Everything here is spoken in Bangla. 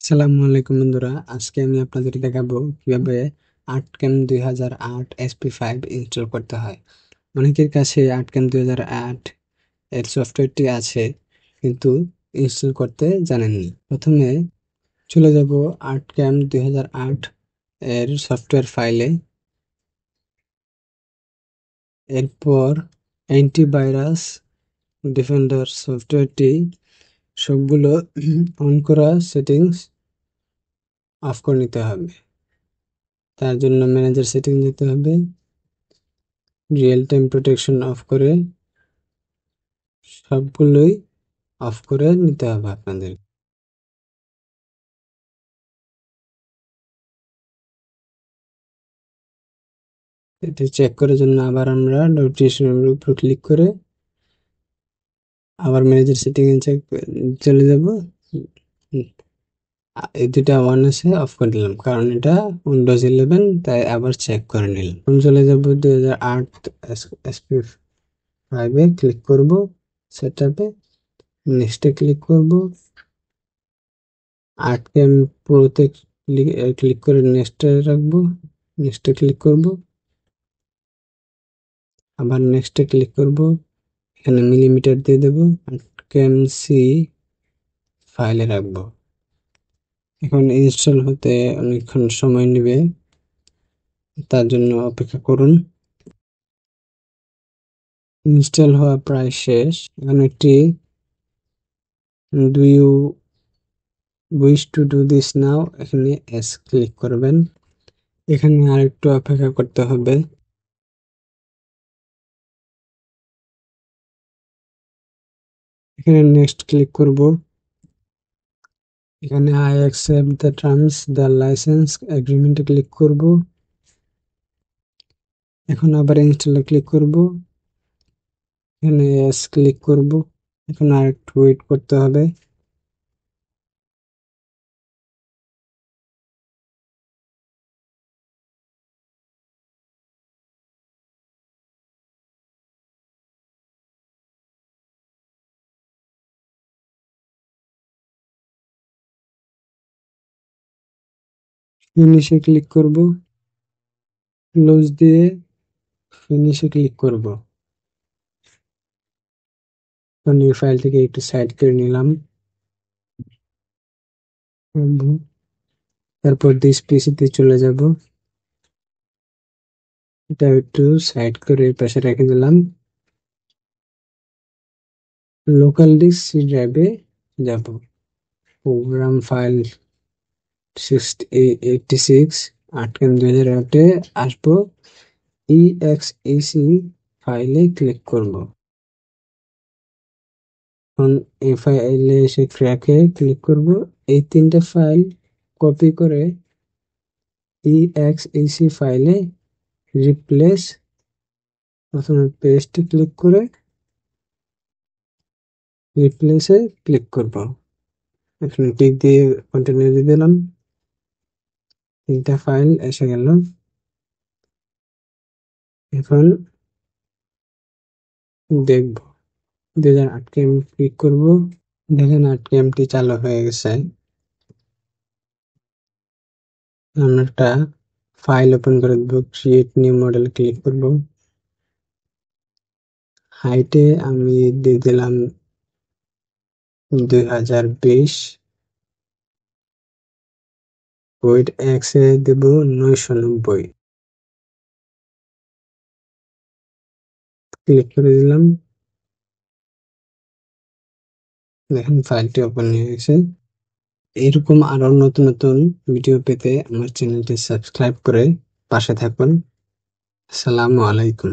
আসসালামু আলাইকুম বন্ধুরা, আজকে আমি আপনাদের দেখাবো কিভাবে আর্টক্যাম 2008 SP5 ইনস্টল করতে হয়। অনেকের কাছে আর্টক্যাম 2008 এর সফটওয়্যারটি আছে কিন্তু ইনস্টল করতে জানেননি। প্রথমে চলে যাব আর্টক্যাম 2008 এর সফটওয়্যার ফাইলে। এরপর অ্যান্টিভাইরাস ডিফেন্ডার সফটওয়্যারটি সবগুলো অন করা সেটিংস অফ করে নিতে হবে। তার জন্য ম্যানেজার সেটিং যেতে হবে, রিয়েল টাইম প্রোটেকশন অফ করে সবগুলোই অফ করে নিতে হবে আপনাদের। এটি চেক করার জন্য আবার আমরা নোটিফিকেশনের উপর ক্লিক করে আবার ম্যানেজার সেটিং এ চলে যাব। এই দুটা অন আছে, অফ করে দিলাম কারণ এটা উইন্ডোজ 11, তাই আবার চেক করে নিলাম। এখন চলে যাব 2008 SP5 এ ক্লিক করব, সেটআপে নেক্সটে ক্লিক করব, আর্টক্যাম প্রোতে ক্লিক করে নেক্সটে রাখবো, নেক্সটে ক্লিক করব, আবার নেক্সটে ক্লিক করব, এখানে মিলিমিটার দিয়ে দেব, আর্টক্যাম সি ফাইলে রাখবো। এখন ইনস্টল হতে অনেকক্ষণ সময় নেবে, তার জন্য অপেক্ষা করুন। ইনস্টল হওয়া প্রায় শেষ। এখন একটি do you wish to do this now, এখানে এস ক্লিক করবেন। এখানে আরেকটু অপেক্ষা করতে হবে। এখানে নেক্সট ক্লিক করব। এখানে I accept the terms the license এগ্রিমেন্টে ক্লিক করব। এখন আবার ইনস্টলে ক্লিক করব, এখানে এস ক্লিক করব। এখন আর একটু ওয়েট করতে হবে। ফিনিশে ক্লিক করব, ক্লোজ দিয়ে ফিনিশে ক্লিক করব। এখন এই ফাইল থেকে একটু সাইড করে নিলাম। তারপর দিস পিসিতে চলে যাব, এটা একটু সাইড করে পাশে রেখে দিলাম। লোকাল ডিস্ক সি ড্রাইভে যাব, প্রোগ্রাম ফাইল 86 আর্টক্যাম 2008 এ আসবো, EXEC ফাইলে ক্লিক করব। এখন এই ফাইলে এসে ক্র্যাকে ক্লিক করব। এই তিনটে ফাইল কপি করে EXEC ফাইলে রিপ্লেস, প্রথমে পেস্টে ক্লিক করে রিপ্লেসে ক্লিক করব। এখানে টিক দিয়ে কন্টিনিউ দিয়ে দিলাম। তিনটা ফাইল এসে গেল। এখন দেখব 2008 কেম ক্লিক করব। দেখেন 8 কেমটি চালু হয়ে গেছে। আমরা একটা ফাইল ওপেন করে দেব, ক্রিয়েট নিউ মডেল ক্লিক করব। হাইটে আমি দিয়ে দিলাম 2020, ওয়েট এক্স এ দেব 990, ক্লিক করে দিলাম। দেখেন ফাইলটি ওপেন হয়ে গেছে। এরকম আরো নতুন নতুন ভিডিও পেতে আমার চ্যানেলটি সাবস্ক্রাইব করে পাশে থাকুন। আসসালামু আলাইকুম।